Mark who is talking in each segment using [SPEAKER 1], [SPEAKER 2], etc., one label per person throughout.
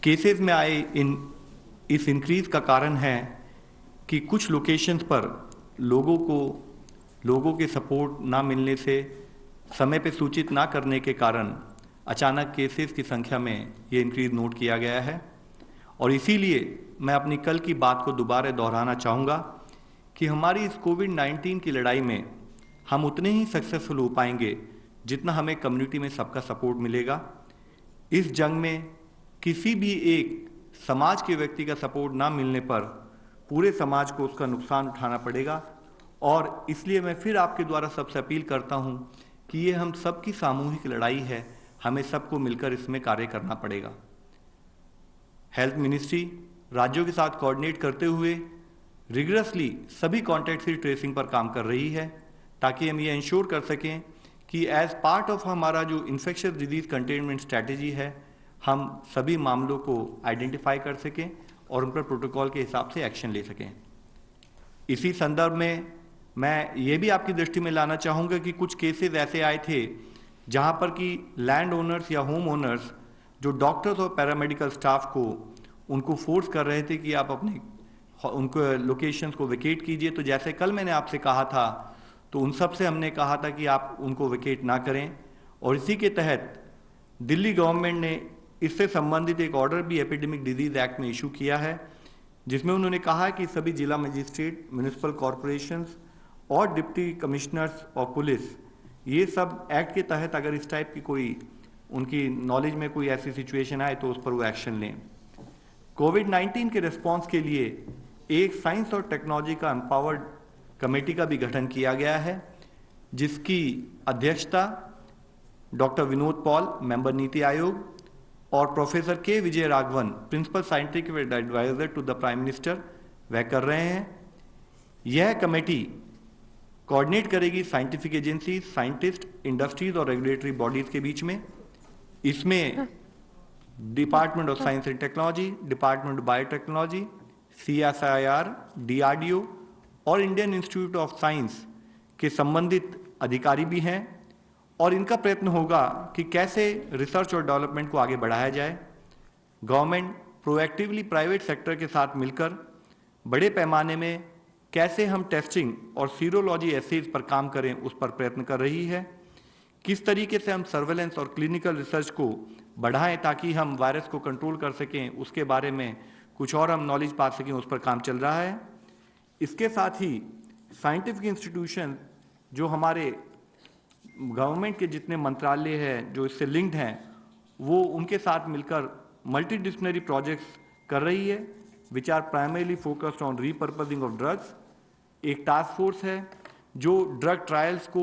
[SPEAKER 1] Cases में आए इस इंक्रीज का कारण है कि कुछ लोकेशंस पर लोगों के सपोर्ट ना मिलने से, समय पे सूचित ना करने के कारण अचानक केसेस की संख्या में ये इंक्रीज नोट किया गया है। और इसीलिए मैं अपनी कल की बात को दोबारा दोहराना चाहूँगा कि हमारी इस कोविड-19 की लड़ाई में हम उतने ही सक्सेसफुल हो पाएंगे जितना हमें कम्युनिटी में सबका सपोर्ट मिलेगा। इस जंग में किसी भी एक समाज के व्यक्ति का सपोर्ट ना मिलने पर पूरे समाज को उसका नुकसान उठाना पड़ेगा। और इसलिए मैं फिर आपके द्वारा सबसे अपील करता हूं कि ये हम सबकी सामूहिक लड़ाई है, हमें सबको मिलकर इसमें कार्य करना पड़ेगा। हेल्थ मिनिस्ट्री राज्यों के साथ कोऑर्डिनेट करते हुए रिगरसली सभी कॉन्टैक्ट की ट्रेसिंग पर काम कर रही है, ताकि हम ये इंश्योर कर सकें कि एज पार्ट ऑफ हमारा जो इन्फेक्शियस डिजीज कंटेनमेंट स्ट्रैटेजी है, हम सभी मामलों को आइडेंटिफाई कर सकें और उन पर प्रोटोकॉल के हिसाब से एक्शन ले सकें। इसी संदर्भ में मैं ये भी आपकी दृष्टि में लाना चाहूँगा कि कुछ केसेस ऐसे आए थे जहाँ पर कि लैंड ओनर्स या होम ओनर्स जो डॉक्टर्स और पैरामेडिकल स्टाफ को उनको फोर्स कर रहे थे कि आप अपने उनको लोकेशंस को वेकेट कीजिए। तो जैसे कल मैंने आपसे कहा था, तो उन सब से हमने कहा था कि आप उनको वेकेट ना करें। और इसी के तहत दिल्ली गवर्नमेंट ने इससे संबंधित एक ऑर्डर भी एपिडेमिक डिजीज एक्ट में इशू किया है, जिसमें उन्होंने कहा कि सभी जिला मजिस्ट्रेट, म्यूनिसिपल कॉरपोरेशंस और डिप्टी कमिश्नर्स और पुलिस, ये सब एक्ट के तहत अगर इस टाइप की कोई उनकी नॉलेज में कोई ऐसी सिचुएशन आए तो उस पर वो एक्शन लें। कोविड-19 के रिस्पॉन्स के लिए एक साइंस और टेक्नोलॉजी का एम्पावर्ड कमेटी का भी गठन किया गया है, जिसकी अध्यक्षता doctor Vinod Paul, member NITI Aayog, और professor K Vijay Raghavan, principal scientific adviser to the prime minister, वह कर रहे हैं। यह कमेटी कोऑर्डिनेट करेगी साइंटिफिक एजेंसीज, साइंटिस्ट, इंडस्ट्रीज और रेगुलेटरी बॉडीज के बीच में। इसमें department of science and technology, department of biotechnology, CSIR, DRDO और इंडियन इंस्टीट्यूट ऑफ साइंस के संबंधित अधिकारी भी हैं। और इनका प्रयत्न होगा कि कैसे रिसर्च और डेवलपमेंट को आगे बढ़ाया जाए। गवर्नमेंट प्रोएक्टिवली प्राइवेट सेक्टर के साथ मिलकर बड़े पैमाने में कैसे हम टेस्टिंग और सीरोलॉजी एसेज पर काम करें, उस पर प्रयत्न कर रही है। किस तरीके से हम सर्वेलेंस और क्लिनिकल रिसर्च को बढ़ाएं ताकि हम वायरस को कंट्रोल कर सकें, उसके बारे में कुछ और हम नॉलेज पा सकें, उस पर काम चल रहा है। इसके साथ ही साइंटिफिक इंस्टीट्यूशन जो हमारे गवर्नमेंट के जितने मंत्रालय हैं जो इससे लिंक्ड हैं, वो उनके साथ मिलकर मल्टीडिसिप्लिनरी प्रोजेक्ट्स कर रही है, which are primarily focused on repurposing of drugs. एक टास्क फोर्स है जो ड्रग ट्रायल्स को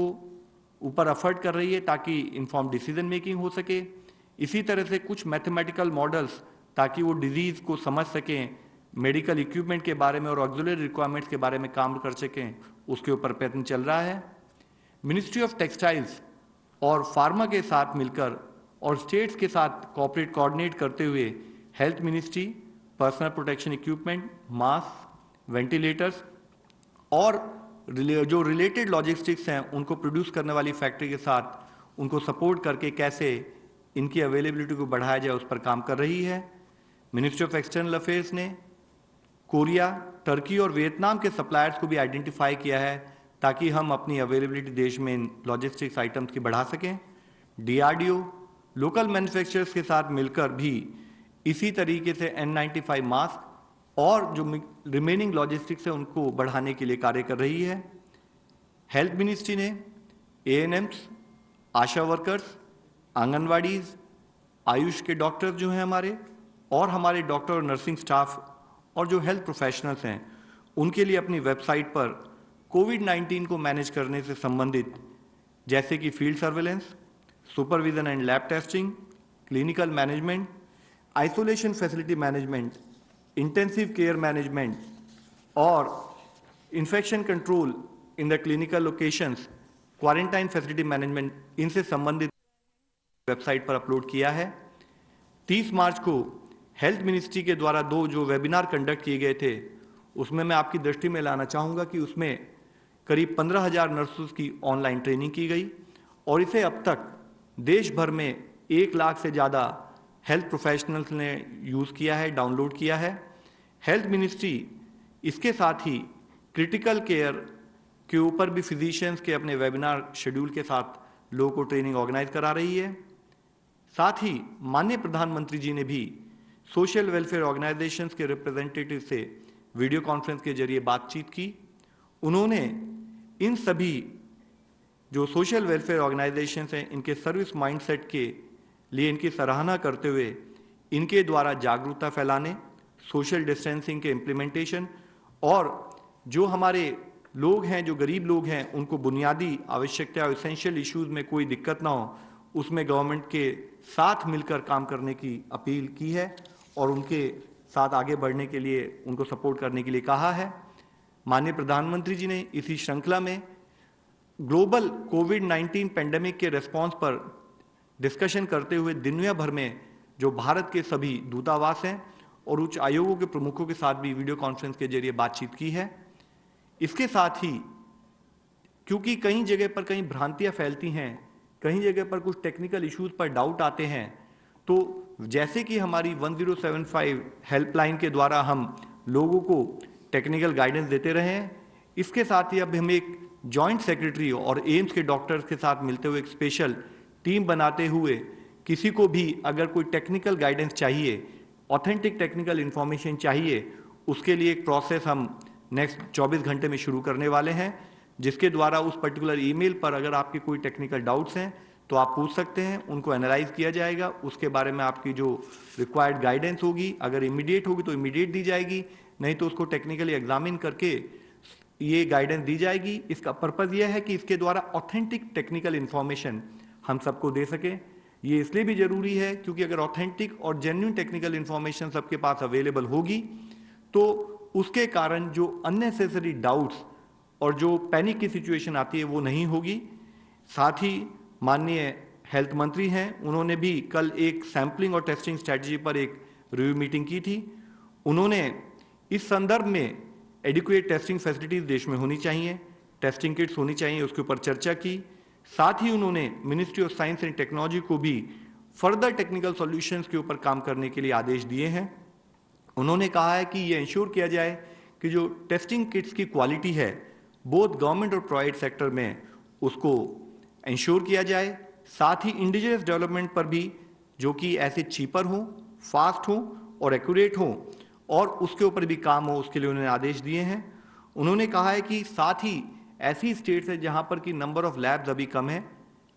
[SPEAKER 1] ऊपर एफर्ट कर रही है ताकि इन्फॉर्म डिसीजन मेकिंग हो सके। इसी तरह से कुछ मैथमेटिकल मॉडल्स ताकि वो डिजीज़ को समझ सकें, मेडिकल इक्विपमेंट के बारे में और ऑक्सिलरी रिक्वायरमेंट्स के बारे में काम कर सकें, उसके ऊपर प्रयत्न चल रहा है। मिनिस्ट्री ऑफ टेक्सटाइल्स और फार्मा के साथ मिलकर और स्टेट्स के साथ कोऑर्डिनेट करते हुए health ministry personal protection equipment, mask, ventilators और जो रिलेटेड लॉजिस्टिक्स हैं उनको प्रोड्यूस करने वाली फैक्ट्री के साथ उनको सपोर्ट करके कैसे इनकी अवेलेबिलिटी को बढ़ाया जाए, उस पर काम कर रही है। मिनिस्ट्री ऑफ एक्सटर्नल अफेयर्स ने कोरिया, टर्की और वियतनाम के सप्लायर्स को भी आइडेंटिफाई किया है ताकि हम अपनी अवेलेबिलिटी देश में इन लॉजिस्टिक्स आइटम्स की बढ़ा सकें। DRDO लोकल मैन्युफैक्चरर्स के साथ मिलकर भी इसी तरीके से N95 मास्क और जो रिमेनिंग लॉजिस्टिक्स है उनको बढ़ाने के लिए कार्य कर रही है। हेल्थ मिनिस्ट्री ने ANMs, आशा वर्कर्स, आंगनवाड़ीज, आयुष के डॉक्टर्स जो हैं हमारे, और हमारे डॉक्टर और नर्सिंग स्टाफ और जो हेल्थ प्रोफेशनल्स हैं, उनके लिए अपनी वेबसाइट पर कोविड-19 को मैनेज करने से संबंधित जैसे कि field surveillance, supervision and lab testing, clinical management, isolation facility management, intensive care management और infection control in the clinical locations, quarantine facility management, इनसे संबंधित वेबसाइट पर अपलोड किया है। 30 मार्च को हेल्थ मिनिस्ट्री के द्वारा 2 जो वेबिनार कंडक्ट किए गए थे, उसमें मैं आपकी दृष्टि में लाना चाहूँगा कि उसमें करीब 15,000 नर्सेस की ऑनलाइन ट्रेनिंग की गई और इसे अब तक देश भर में 1 लाख से ज़्यादा हेल्थ प्रोफेशनल्स ने यूज़ किया है, डाउनलोड किया है। हेल्थ मिनिस्ट्री इसके साथ ही क्रिटिकल केयर के ऊपर भी फिजिशियंस के अपने वेबिनार शेड्यूल के साथ लोगों को ट्रेनिंग ऑर्गेनाइज करा रही है। साथ ही माननीय प्रधानमंत्री जी ने भी सोशल वेलफेयर ऑर्गेनाइजेशंस के रिप्रेजेंटेटिव से वीडियो कॉन्फ्रेंस के जरिए बातचीत की। उन्होंने इन सभी जो सोशल वेलफेयर ऑर्गेनाइजेशंस हैं इनके सर्विस माइंडसेट के लिए इनकी सराहना करते हुए इनके द्वारा जागरूकता फैलाने, सोशल डिस्टेंसिंग के इम्प्लीमेंटेशन और जो हमारे लोग हैं, जो गरीब लोग हैं, उनको बुनियादी आवश्यकता और एसेंशियल इश्यूज में कोई दिक्कत ना हो, उसमें गवर्नमेंट के साथ मिलकर काम करने की अपील की है और उनके साथ आगे बढ़ने के लिए उनको सपोर्ट करने के लिए कहा है। माननीय प्रधानमंत्री जी ने इसी श्रृंखला में ग्लोबल कोविड-19 पेंडेमिक के रेस्पॉन्स पर डिस्कशन करते हुए दुनिया भर में जो भारत के सभी दूतावास हैं और उच्च आयोगों के प्रमुखों के साथ भी वीडियो कॉन्फ्रेंस के जरिए बातचीत की है। इसके साथ ही क्योंकि कई जगह पर कहीं भ्रांतियां फैलती हैं, कहीं जगह पर कुछ टेक्निकल इश्यूज पर डाउट आते हैं, तो जैसे कि हमारी 1075 हेल्पलाइन के द्वारा हम लोगों को टेक्निकल गाइडेंस देते रहे हैं, इसके साथ ही अब हम एक जॉइंट सेक्रेटरी और एम्स के डॉक्टर्स के साथ मिलते हुए एक स्पेशल टीम बनाते हुए किसी को भी अगर कोई टेक्निकल गाइडेंस चाहिए, ऑथेंटिक टेक्निकल इंफॉर्मेशन चाहिए, उसके लिए एक प्रोसेस हम नेक्स्ट 24 घंटे में शुरू करने वाले हैं, जिसके द्वारा उस पर्टिकुलर ईमेल पर अगर आपके कोई टेक्निकल डाउट्स हैं तो आप पूछ सकते हैं, उनको एनालाइज किया जाएगा, उसके बारे में आपकी जो रिक्वायर्ड गाइडेंस होगी, अगर इमीडिएट होगी तो इमीडिएट दी जाएगी, नहीं तो उसको टेक्निकली एग्जामिन करके ये गाइडेंस दी जाएगी। इसका पर्पज़ यह है कि इसके द्वारा ऑथेंटिक टेक्निकल इन्फॉर्मेशन हम सबको दे सकें। ये इसलिए भी जरूरी है क्योंकि अगर ऑथेंटिक और जेन्युइन टेक्निकल इन्फॉर्मेशन सबके पास अवेलेबल होगी तो उसके कारण जो अननेसेसरी डाउट्स और जो पैनिक की सिचुएशन आती है वो नहीं होगी। साथ ही माननीय हेल्थ मंत्री हैं, उन्होंने भी कल एक सैम्पलिंग और टेस्टिंग स्ट्रैटेजी पर एक रिव्यू मीटिंग की थी। उन्होंने इस संदर्भ में एडिक्वेट टेस्टिंग फैसिलिटीज देश में होनी चाहिए, टेस्टिंग किट्स होनी चाहिए, उसके ऊपर चर्चा की। साथ ही उन्होंने ministry of science and technology को भी फर्दर टेक्निकल सॉल्यूशंस के ऊपर काम करने के लिए आदेश दिए हैं। उन्होंने कहा है कि ये इंश्योर किया जाए कि जो टेस्टिंग किट्स की क्वालिटी है बोथ गवर्नमेंट और प्राइवेट सेक्टर में उसको इंश्योर किया जाए। साथ ही इंडिजिनस डेवलपमेंट पर भी जो कि ऐसे चीपर हो, फास्ट हो और एक्यूरेट हो और उसके ऊपर भी काम हो, उसके लिए उन्होंने आदेश दिए हैं। उन्होंने कहा है कि साथ ही ऐसी स्टेट्स है जहां पर कि नंबर ऑफ लैब्स अभी कम है,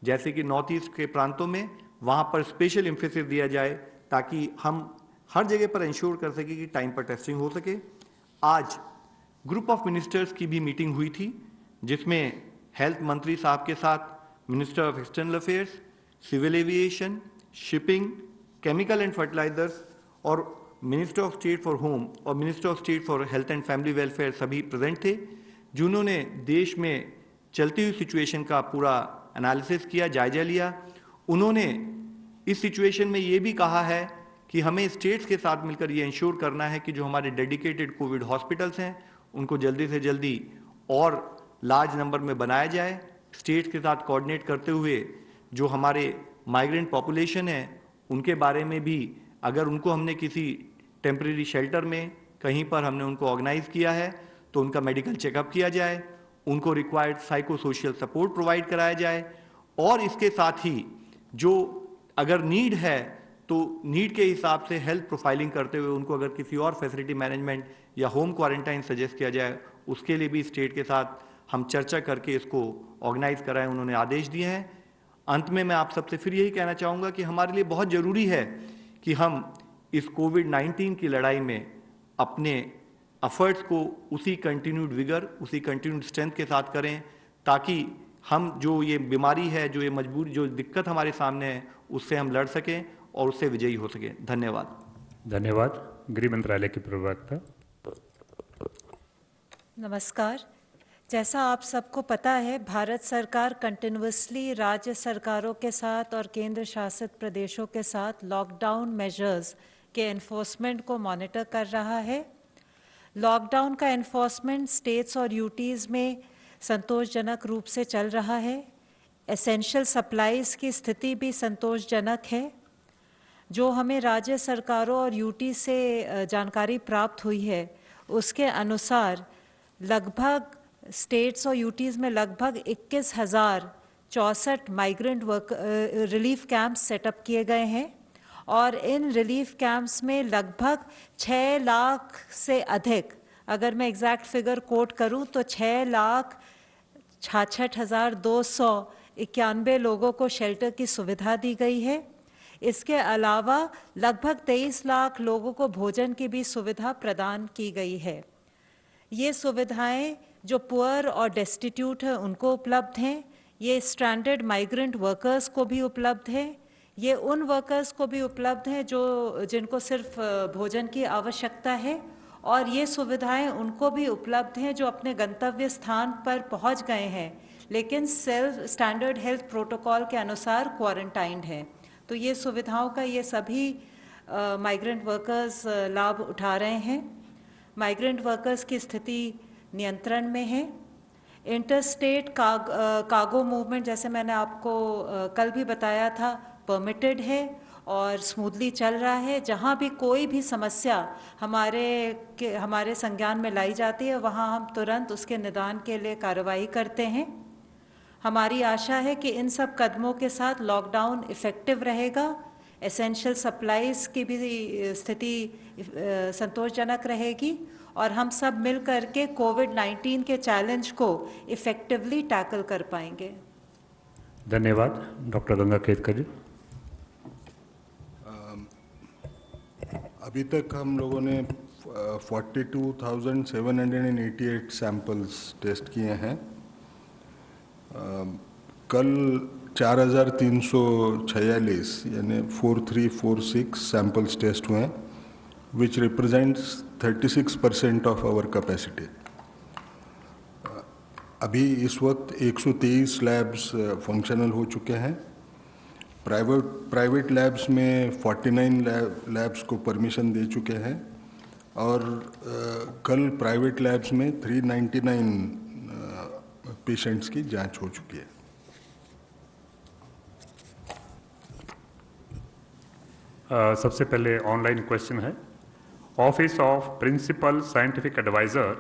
[SPEAKER 1] जैसे कि नॉर्थ ईस्ट के प्रांतों में, वहां पर स्पेशल एम्फेसिस दिया जाए ताकि हम हर जगह पर इंश्योर कर सके कि टाइम पर टेस्टिंग हो सके। आज ग्रुप ऑफ मिनिस्टर्स की भी मीटिंग हुई थी जिसमें हेल्थ मंत्री साहब के साथ minister of external affairs, civil aviation, shipping, chemical and fertilisers और minister of state for home और minister of state for health and family welfare सभी प्रेजेंट थे, जिन्होंने देश में चलती हुई सिचुएशन का पूरा एनालिसिस किया, जायजा लिया। उन्होंने इस सिचुएशन में ये भी कहा है कि हमें स्टेट्स के साथ मिलकर ये इंश्योर करना है कि जो हमारे डेडिकेटेड कोविड हॉस्पिटल्स हैं उनको जल्दी से जल्दी और लार्ज नंबर में बनाया जाए। स्टेट्स के साथ कोऑर्डिनेट करते हुए जो हमारे माइग्रेंट पॉपुलेशन है उनके बारे में भी अगर उनको हमने किसी टेम्परेरी शेल्टर में कहीं पर हमने उनको ऑर्गेनाइज किया है तो उनका मेडिकल चेकअप किया जाए, उनको required psycho social support provide कराया जाए और इसके साथ ही जो अगर नीड है तो नीड के हिसाब से हेल्थ प्रोफाइलिंग करते हुए उनको अगर किसी और फैसिलिटी मैनेजमेंट या होम क्वारंटाइन सजेस्ट किया जाए उसके लिए भी स्टेट के साथ हम चर्चा करके इसको ऑर्गेनाइज कराएं, उन्होंने आदेश दिए हैं। अंत में मैं आप सबसे फिर यही कहना चाहूँगा कि हमारे लिए बहुत ज़रूरी है कि हम इस कोविड-19 की लड़ाई में अपने एफर्ट्स को उसी कंटिन्यूड विगर, उसी कंटिन्यूड स्ट्रेंथ के साथ करें ताकि हम जो ये बीमारी है, जो ये मजबूरी, जो दिक्कत हमारे सामने है उससे हम लड़ सकें और उससे विजयी हो सके। धन्यवाद।
[SPEAKER 2] धन्यवाद। गृह मंत्रालय की प्रवक्ता।
[SPEAKER 3] नमस्कार। जैसा आप सबको पता है, भारत सरकार कंटिन्यूअसली राज्य सरकारों के साथ और केंद्र शासित प्रदेशों के साथ लॉकडाउन मेजर्स के एनफोर्समेंट को मॉनिटर कर रहा है। लॉकडाउन का एनफोर्समेंट स्टेट्स और यूटीज़ में संतोषजनक रूप से चल रहा है। एसेंशियल सप्लाईज की स्थिति भी संतोषजनक है। जो हमें राज्य सरकारों और यूटी से जानकारी प्राप्त हुई है, उसके अनुसार लगभग स्टेट्स और यूटीज़ में लगभग 21,064 migrant work relief camps setup किए गए हैं और इन रिलीफ कैंप्स में लगभग 6 लाख से अधिक, अगर मैं एग्जैक्ट फिगर कोट करूं तो 6,66,291 लोगों को शेल्टर की सुविधा दी गई है। इसके अलावा लगभग 23 लाख लोगों को भोजन की भी सुविधा प्रदान की गई है। ये सुविधाएं जो पुअर और डेस्टिट्यूट हैं उनको उपलब्ध हैं, ये स्ट्रैंडेड माइग्रेंट वर्कर्स को भी उपलब्ध है, ये उन वर्कर्स को भी उपलब्ध हैं जिनको सिर्फ भोजन की आवश्यकता है, और ये सुविधाएं उनको भी उपलब्ध हैं जो अपने गंतव्य स्थान पर पहुंच गए हैं लेकिन सेल्फ स्टैंडर्ड हेल्थ प्रोटोकॉल के अनुसार क्वारंटाइंड हैं। तो ये सुविधाओं का ये सभी माइग्रेंट वर्कर्स लाभ उठा रहे हैं। माइग्रेंट वर्कर्स की स्थिति नियंत्रण में है। इंटरस्टेट कार्गो मूवमेंट, जैसे मैंने आपको कल भी बताया था, परमिटेड है और स्मूथली चल रहा है। जहाँ भी कोई भी समस्या हमारे संज्ञान में लाई जाती है, वहाँ हम तुरंत उसके निदान के लिए कार्रवाई करते हैं। हमारी आशा है कि इन सब कदमों के साथ लॉकडाउन इफ़ेक्टिव रहेगा, एसेंशियल सप्लाईज की भी स्थिति संतोषजनक रहेगी और हम सब मिल करके कोविड-19 के चैलेंज को इफ़ेक्टिवली टैकल कर पाएंगे।
[SPEAKER 2] धन्यवाद। डॉक्टर गंगा केतकर जी।
[SPEAKER 4] अभी तक हम लोगों ने 42,788 सैंपल्स टेस्ट किए हैं। कल 4,346 यानी 4,346 सैंपल्स टेस्ट हुए, which represents 36% of our capacity. अभी इस वक्त 123 लैब्स फंक्शनल हो चुके हैं। प्राइवेट लैब्स में 49 लैब्स को परमिशन दे चुके हैं और कल प्राइवेट लैब्स में 399 पेशेंट्स की जांच हो चुकी है।
[SPEAKER 2] सबसे पहले ऑनलाइन क्वेश्चन है। Office of principal scientific adviser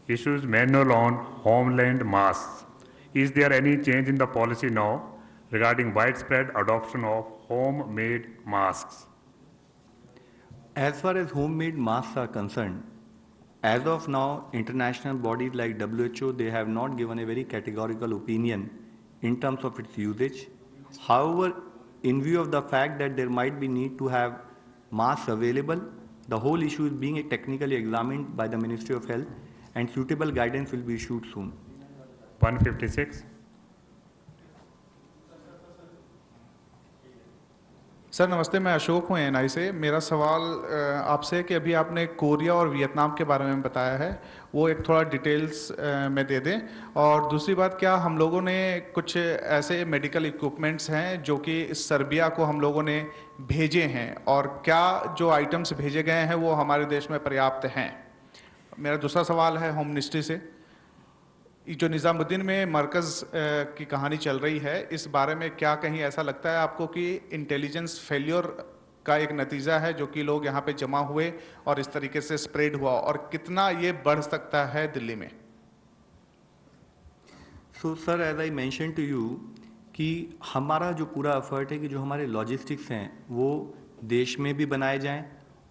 [SPEAKER 2] issues manual on homeland masks. Is there any change in the policy now regarding widespread adoption of homemade masks?
[SPEAKER 1] As far as homemade masks are concerned, as of now, international bodies like WHO, they have not given a very categorical opinion in terms of its usage. However, in view of the fact that there might be need to have masks available, the whole issue is being technically examined by the Ministry of Health and suitable guidance will be issued soon.
[SPEAKER 2] 156.
[SPEAKER 5] Sir नमस्ते, मैं अशोक हूँ NI से। मेरा सवाल आपसे कि अभी आपने कोरिया और वियतनाम के बारे में बताया है, वो एक थोड़ा डिटेल्स में दे दें। और दूसरी बात, क्या हम लोगों ने कुछ ऐसे मेडिकल इक्विपमेंट्स हैं जो कि सर्बिया को हम लोगों ने भेजे हैं, और क्या जो आइटम्स भेजे गए हैं वो हमारे देश में पर्याप्त हैं? मेरा दूसरा सवाल है होम मिनिस्ट्री से। जो निज़ामुद्दीन में मरकज़ की कहानी चल रही है, इस बारे में क्या कहीं ऐसा लगता है आपको कि इंटेलिजेंस फेल्योर का एक नतीजा है जो कि लोग यहाँ पे जमा हुए और इस तरीके से स्प्रेड हुआ, और कितना ये बढ़ सकता है दिल्ली में?
[SPEAKER 1] So sir, as I mention to you कि हमारा जो पूरा एफर्ट है कि जो हमारे लॉजिस्टिक्स हैं वो देश में भी बनाए जाएं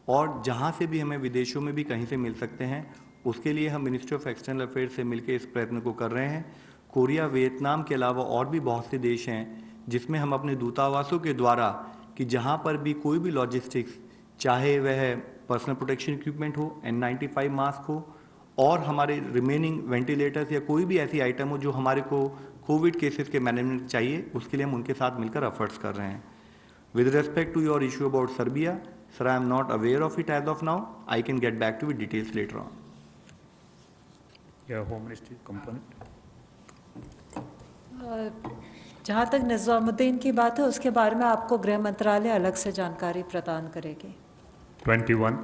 [SPEAKER 1] और जहाँ से भी हमें विदेशों में भी कहीं से मिल सकते हैं, उसके लिए हम मिनिस्ट्री ऑफ एक्सटर्नल अफेयर्स से मिलकर इस प्रयत्न को कर रहे हैं। कोरिया, वियतनाम के अलावा और भी बहुत से देश हैं जिसमें हम अपने दूतावासों के द्वारा कि जहाँ पर भी कोई भी लॉजिस्टिक्स, चाहे वह पर्सनल प्रोटेक्शन इक्विपमेंट हो, N95 मास्क हो और हमारे रिमेनिंग वेंटिलेटर्स या कोई भी ऐसी आइटम हो जो हमारे को कोविड केसेस के मैनेजमेंट चाहिए, उसके लिए हम उनके साथ मिलकर एफर्ट्स कर रहे हैं। With respect to your issue about Serbia, sir, I am not aware of it as of now. I can get back to you with details later on.
[SPEAKER 2] Yeah, home ministry component.
[SPEAKER 3] जहाँ तक निज़ामुद्दीन की बात है, उसके बारे में आपको गृह मंत्रालय अलग से जानकारी प्रदान करेगी।
[SPEAKER 2] 21.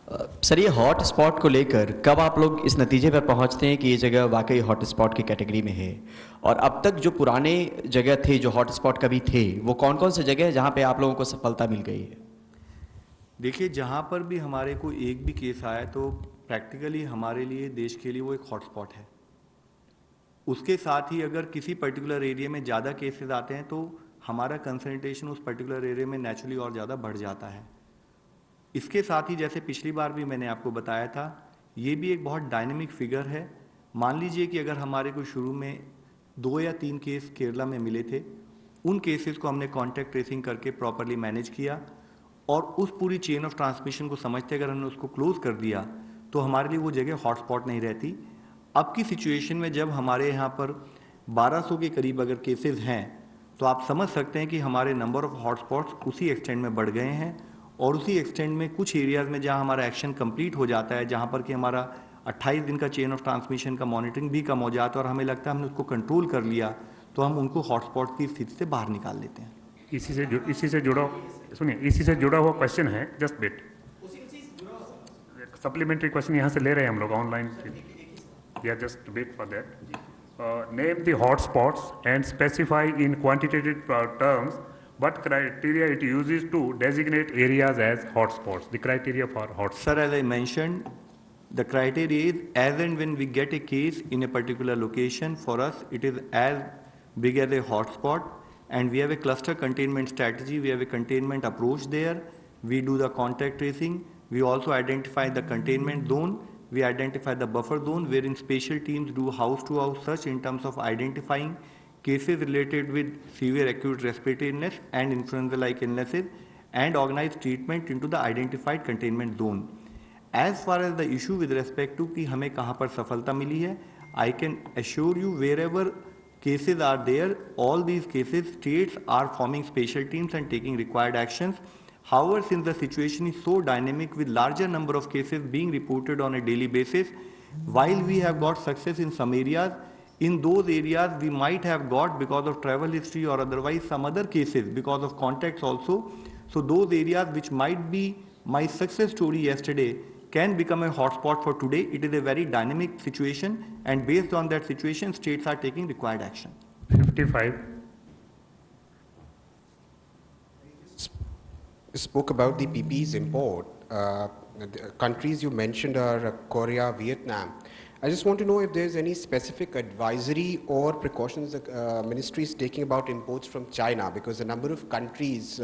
[SPEAKER 6] सर, ये हॉट स्पॉट को लेकर कब आप लोग इस नतीजे पर पहुंचते हैं कि ये जगह वाकई हॉट स्पॉट की कैटेगरी में है? और अब तक जो पुराने जगह थे जो हॉट स्पॉट कभी थे, वो कौन कौन से जगह है जहां पे आप लोगों को सफलता मिल गई है?
[SPEAKER 1] देखिए, जहाँ पर भी हमारे को एक भी केस आया तो प्रैक्टिकली हमारे लिए, देश के लिए वो एक हॉटस्पॉट है। उसके साथ ही अगर किसी पर्टिकुलर एरिया में ज़्यादा केसेस आते हैं तो हमारा कंसंट्रेशन उस पर्टिकुलर एरिया में नेचुरली और ज़्यादा बढ़ जाता है। इसके साथ ही जैसे पिछली बार भी मैंने आपको बताया था, ये भी एक बहुत डायनेमिक फिगर है। मान लीजिए कि अगर हमारे को शुरू में 2 या 3 केस केरला में मिले थे, उन केसेस को हमने कॉन्टैक्ट ट्रेसिंग करके प्रॉपरली मैनेज किया और उस पूरी चेन ऑफ ट्रांसमिशन को समझते अगर हमने उसको क्लोज कर दिया तो हमारे लिए वो जगह हॉटस्पॉट नहीं रहती। अब की सिचुएशन में जब हमारे यहाँ पर 1200 के करीब अगर केसेस हैं तो आप समझ सकते हैं कि हमारे नंबर ऑफ हॉटस्पॉट्स उसी एक्सटेंड में बढ़ गए हैं और उसी एक्सटेंड में कुछ एरियाज़ में जहाँ हमारा एक्शन कंप्लीट हो जाता है, जहाँ पर कि हमारा 28 दिन का चेन ऑफ ट्रांसमिशन का मॉनिटरिंग भी कम हो जाता है और हमें लगता है हमने उसको कंट्रोल कर लिया, तो हम उनको हॉटस्पॉट की स्थिति से बाहर निकाल लेते हैं।
[SPEAKER 2] इसी से जुड़ा हुआ क्वेश्चन है, जस्ट वेट, सप्लीमेंट्री क्वेश्चन यहाँ से ले रहे हैं हम लोग ऑनलाइन, या just wait for that. Name the hotspots and specify in quantitative terms what criteria it uses to designate areas as hotspots, the criteria for hotspots.
[SPEAKER 1] Sir, as I mentioned, the criteria is as and when we get a case in a particular location, for us it is as big as a hotspot, and we have a cluster containment strategy, we have a containment approach there, we do the contact tracing, we also identify the containment zone, we identify the buffer zone, wherein special teams do house-to-house search in terms of identifying cases related with severe acute respiratory illness and influenza-like illnesses and organize treatment into the identified containment zone. As far as the issue with respect to कि हमें कहाँ पर सफलता मिली है, I can assure you wherever cases are there, all these cases states are forming special teams and taking required actions. However, since the situation is so dynamic with larger number of cases being reported on a daily basis, while we have got success in some areas, in those areas we might have got, because of travel history or otherwise some other cases, because of contacts also. So those areas which might be my success story yesterday can become a hotspot for today. It is a very dynamic situation, and based on that situation, states are taking required action.
[SPEAKER 2] 55.
[SPEAKER 7] Spoke about the PPEs import. The countries you mentioned are Korea, Vietnam. I just want to know if there's any specific advisory or precautions the ministry is taking about imports from China, because a number of countries,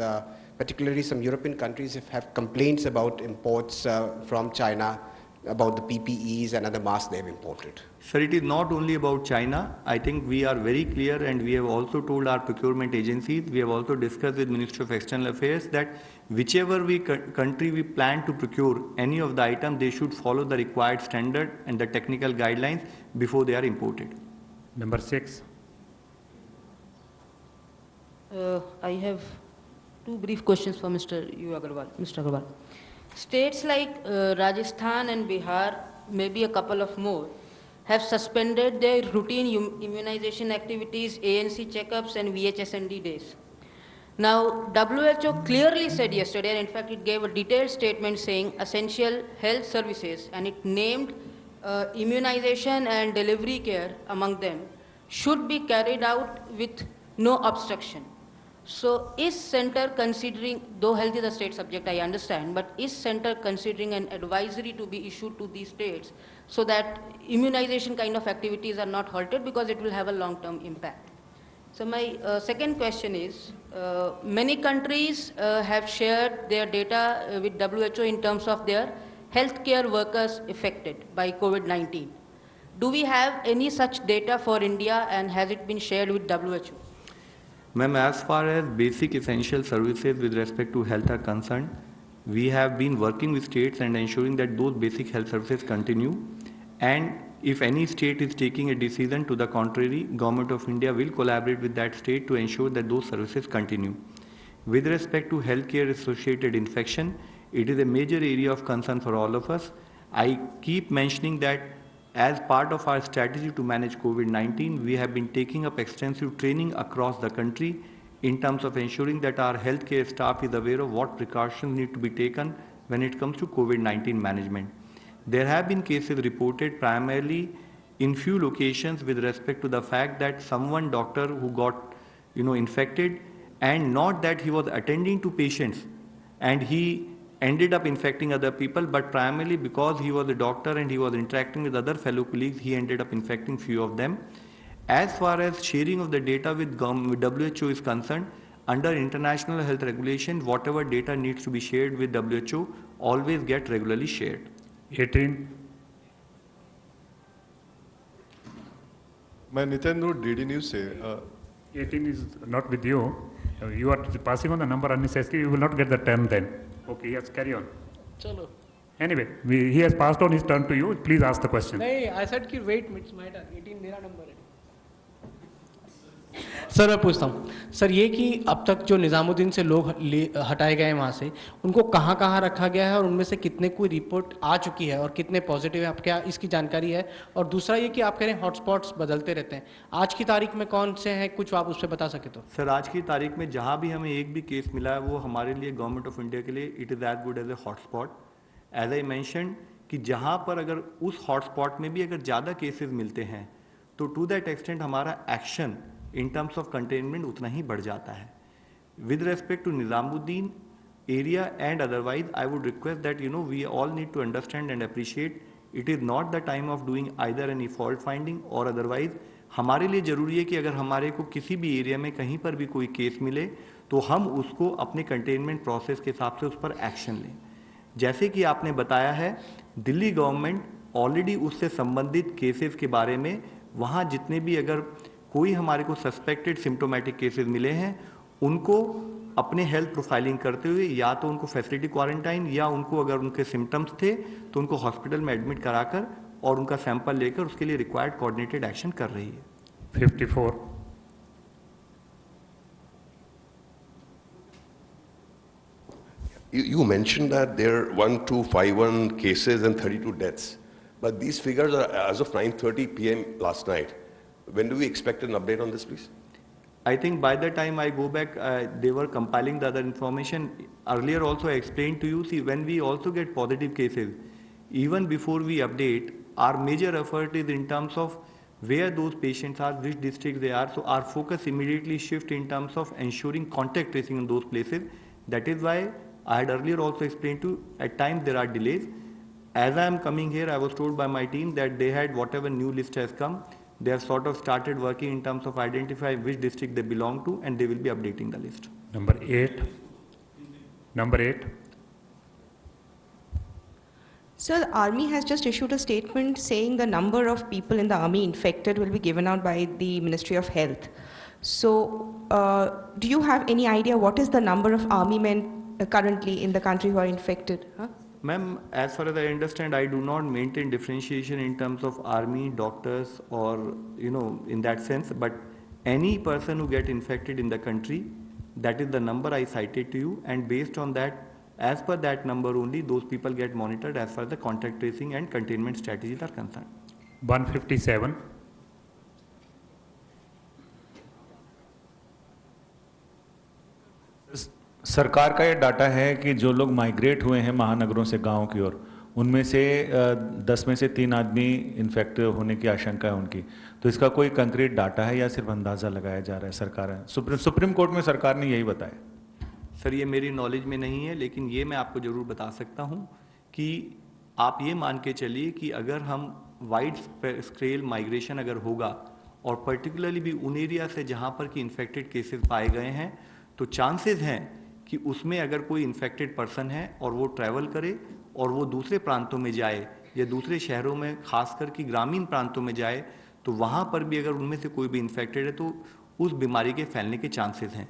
[SPEAKER 7] particularly some European countries, have complaints about imports from China, about the PPEs and other masks they've imported.
[SPEAKER 1] Sir, it is not only about China. I think we are very clear, and we have also told our procurement agencies, we have also discussed with Ministry of External Affairs that whichever country we plan to procure any of the items, they should follow the required standard and the technical guidelines before they are imported.
[SPEAKER 2] Number 6.
[SPEAKER 8] I have two brief questions for Mr. Agarwal. Mr. Agarwal. States like Rajasthan and Bihar, maybe a couple of more, have suspended their routine immunization activities, ANC checkups and VHSND days. Now, WHO clearly said yesterday, and in fact it gave a detailed statement saying essential health services, and it named immunization and delivery care among them, should be carried out with no obstruction. So is center considering, though health is a state subject, I understand, but is center considering an advisory to be issued to these states so that immunization kind of activities are not halted, because it will have a long-term impact? So my second question is, many countries have shared their data with WHO in terms of their healthcare workers affected by COVID-19. Do we have any such data for India, and has it been shared with WHO?
[SPEAKER 1] Ma'am, as far as basic essential services with respect to health are concerned, we have been working with states and ensuring that those basic health services continue. And if any state is taking a decision to the contrary, Government of India will collaborate with that state to ensure that those services continue. With respect to healthcare associated infection, it is a major area of concern for all of us. I keep mentioning that as part of our strategy to manage COVID-19, we have been taking up extensive training across the country in terms of ensuring that our healthcare staff is aware of what precautions need to be taken when it comes to COVID-19 management. There have been cases reported primarily in few locations with respect to the fact that someone doctor who got infected, and not that he was attending to patients and he ended up infecting other people, but primarily because he was a doctor and he was interacting with other fellow colleagues, he ended up infecting few of them. As far as sharing of the data with WHO is concerned, under international health regulation, whatever data needs to be shared with WHO always get regularly shared.
[SPEAKER 2] 18.
[SPEAKER 9] मैं Nitendra DD news से
[SPEAKER 2] 18 is not with you. You are passing on the number unnecessarily. You will not get the term then. Okay, yes, carry on.
[SPEAKER 10] चलो.
[SPEAKER 2] Anyway, he has passed on his turn to you. Please ask the question.
[SPEAKER 10] नहीं, I said कि wait, it's my turn. 18 मेरा number है. Sir मैं पूछता हूँ sir, ये कि अब तक जो निज़ामुद्दीन से लोग हटाए गए वहाँ से, उनको कहाँ कहाँ रखा गया है और उनमें से कितने कोई रिपोर्ट आ चुकी है और कितने पॉजिटिव है, आप क्या इसकी जानकारी है? और दूसरा ये कि आप कह रहे हैं हॉटस्पॉट्स बदलते रहते हैं, आज की तारीख में कौन से हैं, कुछ आप उस पर बता सके तो?
[SPEAKER 1] सर आज की तारीख में जहाँ भी हमें एक भी केस मिला है वो हमारे लिए गवर्नमेंट ऑफ इंडिया के लिए it is as good as a hotspot. As I mention कि जहाँ पर अगर उस हॉटस्पॉट में भी अगर ज़्यादा केसेस मिलते हैं तो टू दैट एक्सटेंट हमारा action in terms of containment उतना ही बढ़ जाता है. With respect to Nizamuddin area and otherwise, I would request that we all need to understand and appreciate it is not the time of doing either any fault finding or otherwise. हमारे लिए ज़रूरी है कि अगर हमारे को किसी भी एरिया में कहीं पर भी कोई केस मिले तो हम उसको अपने कंटेनमेंट प्रोसेस के हिसाब से उस पर एक्शन लें. जैसे कि आपने बताया है, दिल्ली गवर्नमेंट ऑलरेडी उससे संबंधित केसेस के बारे में वहाँ जितने भी अगर कोई हमारे को सस्पेक्टेड सिम्टोमेटिक केसेस मिले हैं उनको अपने हेल्थ प्रोफाइलिंग करते हुए या तो उनको फैसिलिटी क्वारंटाइन या उनको अगर उनके सिम्टम्स थे तो उनको हॉस्पिटल में एडमिट कराकर और उनका सैंपल लेकर उसके लिए रिक्वायर्ड कोऑर्डिनेटेड एक्शन कर रही है.
[SPEAKER 2] 54.
[SPEAKER 11] You mentioned that there are 1251 cases and 32 deaths, but these figures are as of 9:30 p.m. last night. When do we expect an update on this, please?
[SPEAKER 1] I think by the time I go back, they were compiling the other information. Earlier also I explained to you, see, when we also get positive cases, even before we update, our major effort is in terms of where those patients are, which district they are. So our focus immediately shift in terms of ensuring contact tracing in those places. That is why I had earlier also explained to you, at times there are delays. As I am coming here, I was told by my team that they had whatever new list has come, they have sort of started working in terms of identifying which district they belong to and they will be updating the list.
[SPEAKER 2] Number 8. Number 8.
[SPEAKER 12] Sir, the army has just issued a statement saying the number of people in the army infected will be given out by the Ministry of Health. So, do you have any idea what is the number of army men currently in the country who are infected? Huh?
[SPEAKER 1] Ma'am, as far as I understand, I do not maintain differentiation in terms of army, doctors or, in that sense, but any person who get infected in the country, that is the number I cited to you, and based on that, as per that number only, those people get monitored as far as the contact tracing and containment strategies are concerned.
[SPEAKER 2] 157.
[SPEAKER 13] सरकार का ये data है कि जो लोग migrate हुए हैं महानगरों से गांव की ओर, उनमें से 10 में से 3 आदमी इन्फेक्ट होने की आशंका है उनकी. तो इसका कोई कंक्रीट डाटा है या सिर्फ अंदाज़ा लगाया जा रहा है? सरकार है सुप्रीम कोर्ट में सरकार ने यही बताया.
[SPEAKER 1] सर ये मेरी नॉलेज में नहीं है, लेकिन ये मैं आपको ज़रूर बता सकता हूँ कि आप ये मान के चलिए कि अगर हम वाइड स्केल माइग्रेशन अगर होगा और पर्टिकुलरली भी उन एरिया से जहाँ पर कि इन्फेक्टेड केसेस पाए गए हैं, तो चांसेस हैं कि उसमें अगर कोई इन्फेक्टेड पर्सन है और वो ट्रैवल करे और वो दूसरे प्रांतों में जाए या दूसरे शहरों में खासकर कि ग्रामीण प्रांतों में जाए, तो वहाँ पर भी अगर उनमें से कोई भी इन्फेक्टेड है तो उस बीमारी के फैलने के चांसेस हैं.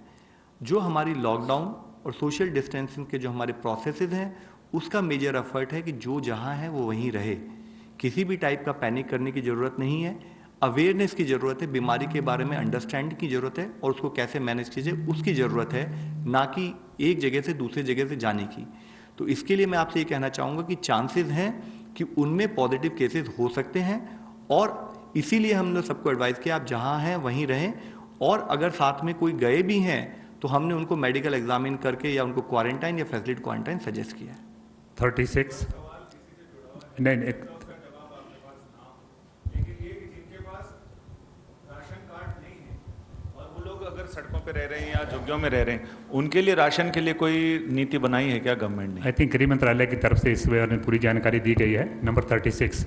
[SPEAKER 1] जो हमारी लॉकडाउन और सोशल डिस्टेंसिंग के जो हमारे प्रोसेसेस हैं, उसका मेजर एफर्ट है कि जो जहाँ है वो वहीं रहे. किसी भी टाइप का पैनिक करने की ज़रूरत नहीं है. अवेयरनेस की ज़रूरत है, बीमारी के बारे में अंडरस्टैंडिंग की ज़रूरत है और उसको कैसे मैनेज कीजिए उसकी ज़रूरत है, ना कि एक जगह से दूसरी जगह से जाने की. तो इसके लिए मैं आपसे ये कहना चाहूँगा कि चांसेस हैं कि उनमें पॉजिटिव केसेस हो सकते हैं और इसीलिए हमने सबको एडवाइस किया आप जहाँ हैं वहीं रहें, और अगर साथ में कोई गए भी हैं तो हमने उनको मेडिकल एग्जामिन करके या उनको क्वारंटाइन या फैसिलिटी क्वारंटाइन सजेस्ट किया है.
[SPEAKER 2] 36 नहीं एक
[SPEAKER 13] अगर सड़कों पे रह रहे हैं या झुग्गियों में रह रहे हैं, उनके लिए राशन के लिए कोई नीति बनाई है क्या गवर्नमेंट ने?
[SPEAKER 2] आई थिंक गृह मंत्रालय की तरफ से इस बारे में पूरी जानकारी दी गई है। नंबर 36।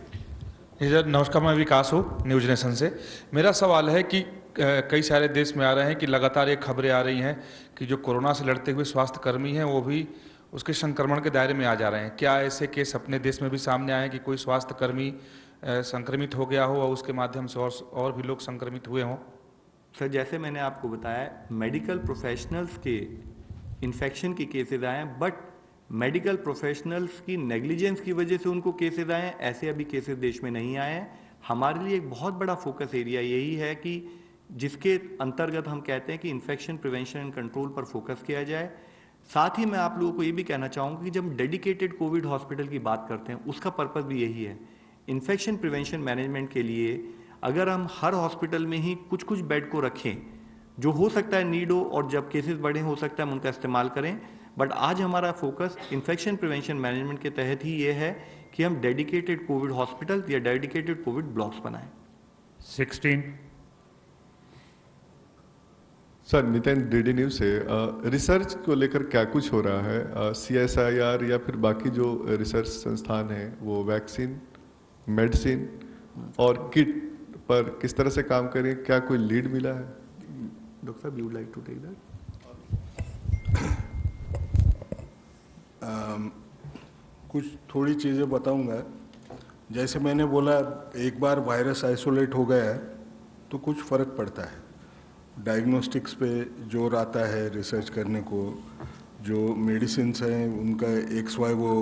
[SPEAKER 9] सर नमस्कार, मैं विकास हूँ न्यूज नेशन से। मेरा सवाल है कि कई सारे देश में आ रहे हैं कि लगातार ये खबरें आ रही हैं कि जो कोरोना से लड़ते हुए स्वास्थ्य कर्मी हैं वो भी उसके संक्रमण के दायरे में आ जा रहे हैं। क्या ऐसे केस अपने देश में भी सामने आए कि कोई स्वास्थ्य कर्मी संक्रमित हो गया हो और उसके माध्यम से और भी लोग संक्रमित हुए हों?
[SPEAKER 1] सर जैसे मैंने आपको बताया, मेडिकल प्रोफेशनल्स के इन्फेक्शन की केसेस आए हैं, बट मेडिकल प्रोफेशनल्स की नेग्लिजेंस की वजह से उनको केसेस आए हैं, ऐसे अभी केसेस देश में नहीं आए हैं। हमारे लिए एक बहुत बड़ा फोकस एरिया यही है कि जिसके अंतर्गत हम कहते हैं कि इन्फेक्शन प्रिवेंशन एंड कंट्रोल पर फोकस किया जाए। साथ ही मैं आप लोगों को ये भी कहना चाहूँगा कि जब हम डेडिकेटेड कोविड हॉस्पिटल की बात करते हैं, उसका पर्पस भी यही है। इन्फेक्शन प्रिवेंशन मैनेजमेंट के लिए अगर हम हर हॉस्पिटल में ही कुछ कुछ बेड को रखें, जो हो सकता है नीड हो, और जब केसेस बड़े हो सकता है हम उनका इस्तेमाल करें, बट आज हमारा फोकस इन्फेक्शन प्रिवेंशन मैनेजमेंट के तहत ही ये है कि हम डेडिकेटेड कोविड हॉस्पिटल या डेडिकेटेड कोविड ब्लॉक्स बनाएं।
[SPEAKER 2] 16।
[SPEAKER 14] सर नितिन, डीडी न्यूज से रिसर्च को लेकर क्या कुछ हो रहा है? CSIR या फिर बाकी जो रिसर्च संस्थान हैं वो वैक्सीन, मेडिसिन और किट पर किस तरह से काम करें? क्या कोई लीड मिला है?
[SPEAKER 1] डॉक्टर साहब, you would like to take that?
[SPEAKER 4] कुछ थोड़ी चीज़ें बताऊंगा। जैसे मैंने बोला, एक बार वायरस आइसोलेट हो गया है तो कुछ फ़र्क पड़ता है। डायग्नोस्टिक्स पे जोर आता है रिसर्च करने को। जो मेडिसिन्स हैं उनका XY वो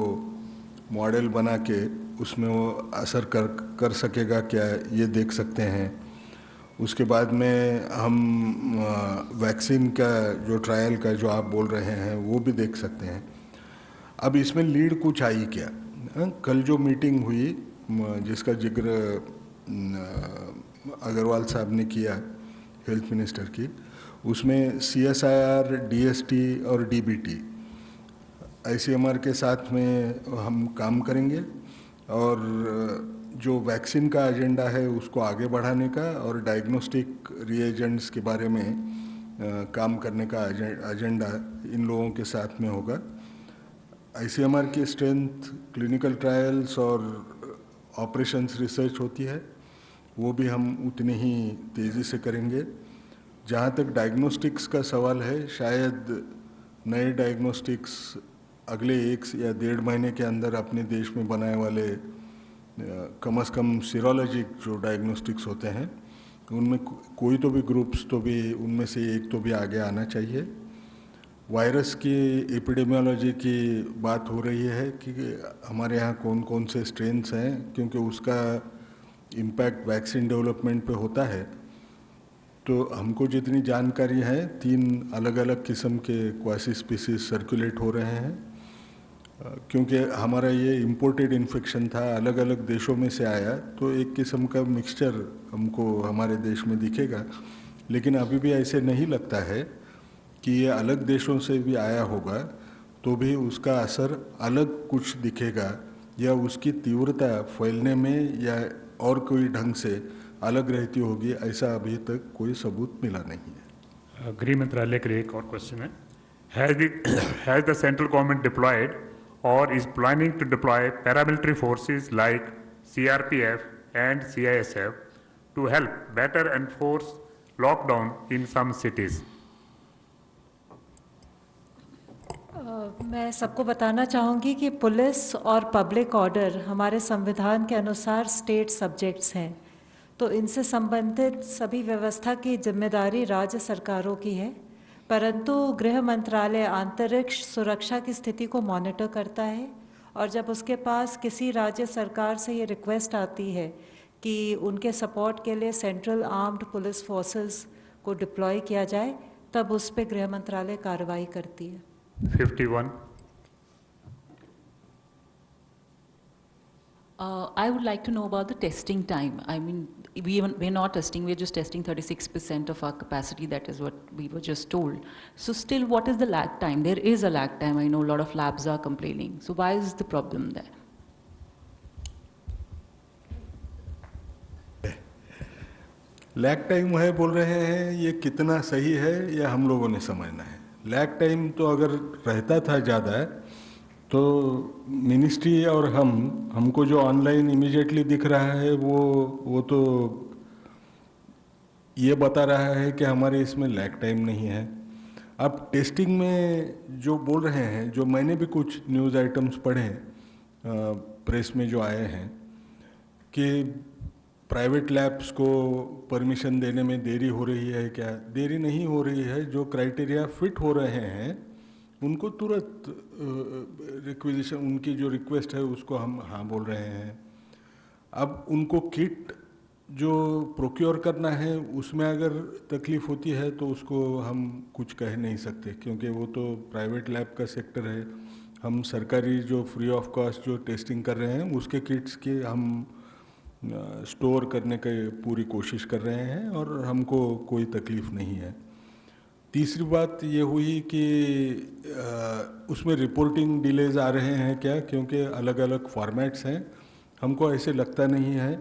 [SPEAKER 4] मॉडल बना के उसमें वो असर कर सकेगा क्या, ये देख सकते हैं। उसके बाद में हम वैक्सीन का जो ट्रायल का जो आप बोल रहे हैं वो भी देख सकते हैं। अब इसमें लीड कुछ आई क्या? कल जो मीटिंग हुई जिसका जिक्र अग्रवाल साहब ने किया, हेल्थ मिनिस्टर की, उसमें CSIR, DST और DBT ICMR के साथ में हम काम करेंगे और जो वैक्सीन का एजेंडा है उसको आगे बढ़ाने का और डायग्नोस्टिक रिएजेंट्स के बारे में काम करने का एजेंडा इन लोगों के साथ में होगा। ICMR की स्ट्रेंथ क्लिनिकल ट्रायल्स और ऑपरेशंस रिसर्च होती है, वो भी हम उतनी ही तेज़ी से करेंगे। जहाँ तक डायग्नोस्टिक्स का सवाल है, शायद नए डायग्नोस्टिक्स अगले 1 या 1.5 महीने के अंदर अपने देश में बनाए वाले कम से कम सीरोलॉजिक जो डायग्नोस्टिक्स होते हैं उनमें कोई तो भी ग्रुप्स तो भी उनमें से एक तो भी आगे आना चाहिए। वायरस की एपिडेमियोलॉजी की बात हो रही है कि हमारे यहाँ कौन कौन से स्ट्रेन्स हैं, क्योंकि उसका इम्पैक्ट वैक्सीन डेवलपमेंट पे होता है। तो हमको जितनी जानकारी है, 3 अलग अलग किस्म के क्वासी स्पीसीज सर्कुलेट हो रहे हैं, क्योंकि हमारा ये इम्पोर्टेड इन्फेक्शन था, अलग अलग देशों में से आया, तो एक किस्म का मिक्सचर हमको हमारे देश में दिखेगा। लेकिन अभी भी ऐसे नहीं लगता है कि ये अलग देशों से भी आया होगा तो भी उसका असर अलग कुछ दिखेगा या उसकी तीव्रता फैलने में या और कोई ढंग से अलग रहती होगी, ऐसा अभी तक कोई सबूत मिला नहीं है।
[SPEAKER 2] गृह मंत्रालय के लिए एक और क्वेश्चन है। Has the central government deployed or is planning to deploy paramilitary forces like CRPF and CISF to help better enforce lockdown in some cities?
[SPEAKER 3] मैं सबको बताना चाहूँगी कि पुलिस और पब्लिक ऑर्डर हमारे संविधान के अनुसार स्टेट सब्जेक्ट्स हैं, तो इनसे संबंधित सभी व्यवस्था की जिम्मेदारी राज्य सरकारों की है। परंतु गृह मंत्रालय आंतरिक सुरक्षा की स्थिति को मॉनिटर करता है और जब उसके पास किसी राज्य सरकार से ये रिक्वेस्ट आती है कि उनके सपोर्ट के लिए सेंट्रल आर्म्ड पुलिस फोर्सेस को डिप्लॉय किया जाए, तब उस पर गृह मंत्रालय कार्रवाई करती है।
[SPEAKER 2] 51.
[SPEAKER 15] I would like to know about the testing time. I mean, we're not testing, we're just testing 36% of our capacity. That is what we were just told. So still, what is the lag time? There is a lag time. I know a lot of labs are complaining. So why is the problem there?
[SPEAKER 4] Lag time है बोल रहे हैं, ये कितना सही है ये हम लोगों ने समझना है। लैग टाइम तो अगर रहता था ज़्यादा तो मिनिस्ट्री और हमको जो ऑनलाइन इमीडिएटली दिख रहा है वो तो ये बता रहा है कि हमारे इसमें लैग टाइम नहीं है। अब टेस्टिंग में जो बोल रहे हैं, जो मैंने भी कुछ न्यूज़ आइटम्स पढ़े प्रेस में जो आए हैं कि प्राइवेट लैब्स को परमिशन देने में देरी हो रही है, क्या देरी नहीं हो रही है। जो क्राइटेरिया फिट हो रहे हैं उनको तुरंत रिक्वेजिशन, उनकी जो रिक्वेस्ट है उसको हम हाँ बोल रहे हैं। अब उनको किट जो प्रोक्योर करना है उसमें अगर तकलीफ़ होती है तो उसको हम कुछ कह नहीं सकते, क्योंकि वो तो प्राइवेट लैब का सेक्टर है। हम सरकारी जो फ्री ऑफ कॉस्ट जो टेस्टिंग कर रहे हैं उसके किट्स के हम स्टोर करने की पूरी कोशिश कर रहे हैं और हमको कोई तकलीफ़ नहीं है। तीसरी बात ये हुई कि उसमें रिपोर्टिंग डिलेज आ रहे हैं क्या, क्योंकि अलग अलग फॉर्मेट्स हैं। हमको ऐसे लगता नहीं है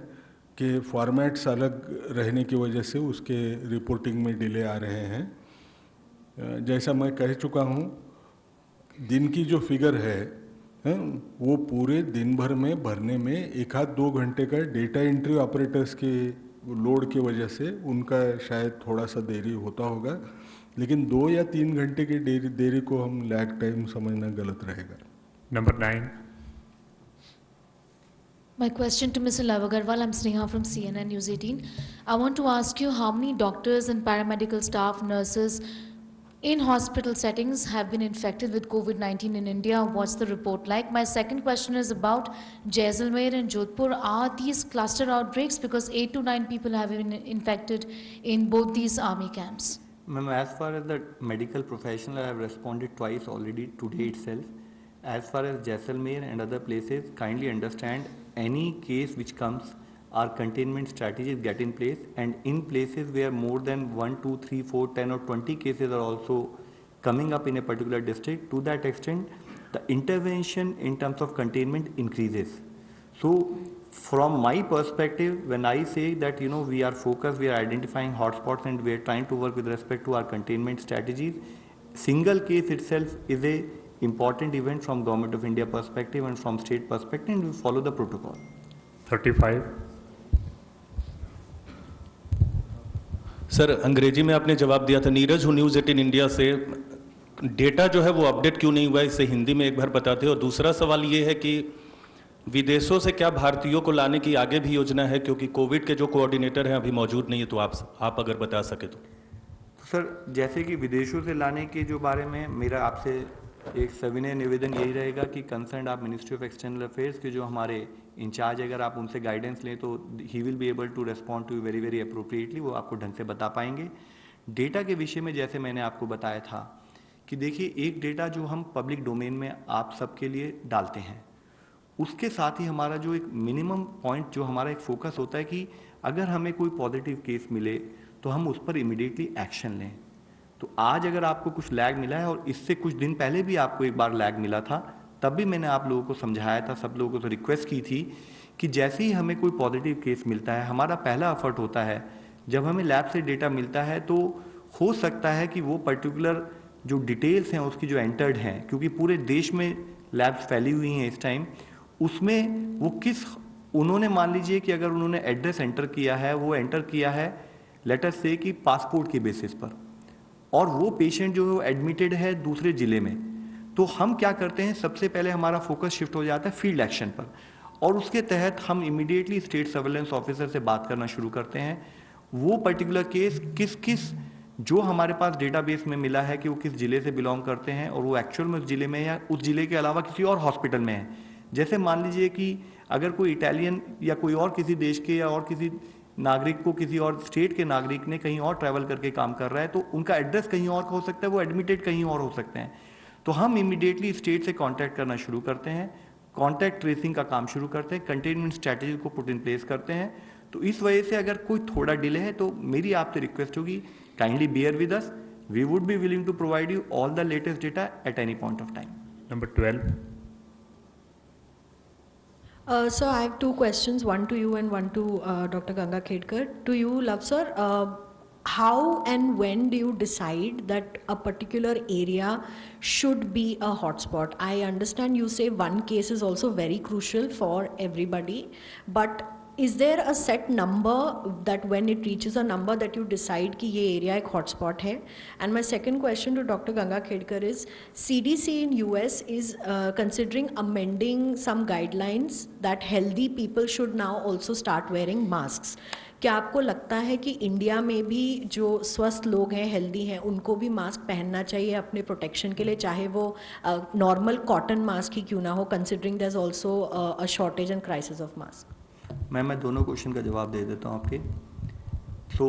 [SPEAKER 4] कि फॉर्मेट्स अलग रहने की वजह से उसके रिपोर्टिंग में डिले आ रहे हैं। जैसा मैं कह चुका हूँ, दिन की जो फिगर है वो पूरे दिन भर में भरने में 1-2 घंटे का डेटा एंट्री ऑपरेटर्स के लोड की वजह से उनका शायद थोड़ा सा देरी होता होगा, लेकिन 2 या 3 घंटे की देरी को हम लैग टाइम समझना गलत रहेगा।
[SPEAKER 2] Number 9.
[SPEAKER 16] My question to Mr. Love Agarwal, I'm Sneha from CNN News 18. I want to ask you how many doctors and paramedical staff, nurses in hospital settings have been infected with COVID-19 in India? What's the report like? My second question is about Jaisalmer and Jodhpur. Are these cluster outbreaks? Because 8 to 9 people have been infected in both these army camps.
[SPEAKER 1] Ma'am, as far as the medical professional, I have responded twice already today itself. As far as Jaisalmer and other places, kindly understand any case which comes, our containment strategies get in place, and in places where more than 1, 2, 3, 4, 10 or 20 cases are also coming up in a particular district, to that extent the intervention in terms of containment increases. So from my perspective, when I say that we are focused, we are identifying hotspots and we are trying to work with respect to our containment strategies, single case itself is a important event from Government of India perspective and from state perspective, and we follow the protocol.
[SPEAKER 2] 35.
[SPEAKER 17] Sir, अंग्रेजी में आपने जवाब दिया था। नीरज हूँ news 18 India से। Data जो है वो अपडेट क्यों नहीं हुआ, इससे हिंदी में एक बार बताते। और दूसरा सवाल ये है कि विदेशों से क्या भारतीयों को लाने की आगे भी योजना है, क्योंकि कोविड के जो कोऑर्डिनेटर हैं अभी मौजूद नहीं है, तो आप अगर बता सके तो।
[SPEAKER 1] सर, जैसे कि विदेशों से लाने के जो बारे में मेरा आपसे एक सविनय निवेदन यही रहेगा कि कंसर्न आप मिनिस्ट्री ऑफ एक्सटर्नल अफेयर्स के जो हमारे इंचार्ज, अगर आप उनसे गाइडेंस लें तो ही will be able to respond to very very appropriately, वो आपको ढंग से बता पाएंगे। डेटा के विषय में जैसे मैंने आपको बताया था कि देखिए, एक डेटा जो हम पब्लिक डोमेन में आप सबके लिए डालते हैं, उसके साथ ही हमारा जो एक मिनिमम पॉइंट जो हमारा एक फोकस होता है कि अगर हमें कोई पॉजिटिव केस मिले तो हम उस पर इमीडिएटली एक्शन लें। तो आज अगर आपको कुछ लैग मिला है, और इससे कुछ दिन पहले भी आपको एक बार लैग मिला था, तब भी मैंने आप लोगों को समझाया था, सब लोगों को रिक्वेस्ट की थी कि जैसे ही हमें कोई पॉजिटिव केस मिलता है, हमारा पहला एफर्ट होता है, जब हमें लैब से डेटा मिलता है तो हो सकता है कि वो पर्टिकुलर जो डिटेल्स हैं उसकी जो एंटर्ड हैं, क्योंकि पूरे देश में लैब्स फैली हुई हैं इस टाइम, उसमें वो उन्होंने मान लीजिए कि अगर उन्होंने एड्रेस एंटर किया है, वो एंटर किया है लेटर से कि पासपोर्ट के बेसिस पर, और वो पेशेंट जो है वो एडमिटेड है दूसरे ज़िले में, तो हम क्या करते हैं, सबसे पहले हमारा फोकस शिफ्ट हो जाता है फील्ड एक्शन पर, और उसके तहत हम इमीडिएटली स्टेट सर्वेलेंस ऑफिसर से बात करना शुरू करते हैं। वो पर्टिकुलर केस किस जो हमारे पास डेटाबेस में मिला है कि वो किस ज़िले से बिलोंग करते हैं, और वो एक्चुअल में उस ज़िले में या उस ज़िले के अलावा किसी और हॉस्पिटल में है। जैसे मान लीजिए कि अगर कोई इटालियन या कोई और किसी देश के या और किसी नागरिक को किसी और स्टेट के नागरिक ने कहीं और ट्रैवल करके काम कर रहा है, तो उनका एड्रेस कहीं और का हो सकता है, वो एडमिटेड कहीं और हो सकते हैं। तो हम इमीडिएटली स्टेट से कांटेक्ट करना शुरू करते हैं, कांटेक्ट ट्रेसिंग का काम शुरू करते हैं, कंटेनमेंट स्ट्रैटेजी को पुट इन प्लेस करते हैं। तो इस वजह से अगर कोई थोड़ा डिले है तो मेरी आपसे रिक्वेस्ट होगी, kindly bear with us, we would be willing to provide you all the latest data at any point of time.
[SPEAKER 2] Number 12.
[SPEAKER 18] So I have two questions, one to you and one to Dr. Ganga Khedkar. To you, Love sir, how and when do you decide that a particular area should be a hotspot? I understand you say one case is also very crucial for everybody, but is there a set number that when it reaches a number that you decide कि ये area एक hotspot है? And my second question to Dr. Ganga Khedkar is, CDC in US is considering amending some guidelines that healthy people should now also start wearing masks. क्या आपको लगता है कि India में भी जो स्वस्थ लोग हैं, हेल्दी हैं, उनको भी मास्क पहनना चाहिए अपने प्रोटेक्शन के लिए, चाहे वो नॉर्मल कॉटन मास्क ही क्यों ना हो, considering there is also a shortage and crisis of mask?
[SPEAKER 1] मैं दोनों क्वेश्चन का जवाब दे देता हूँ आपके. So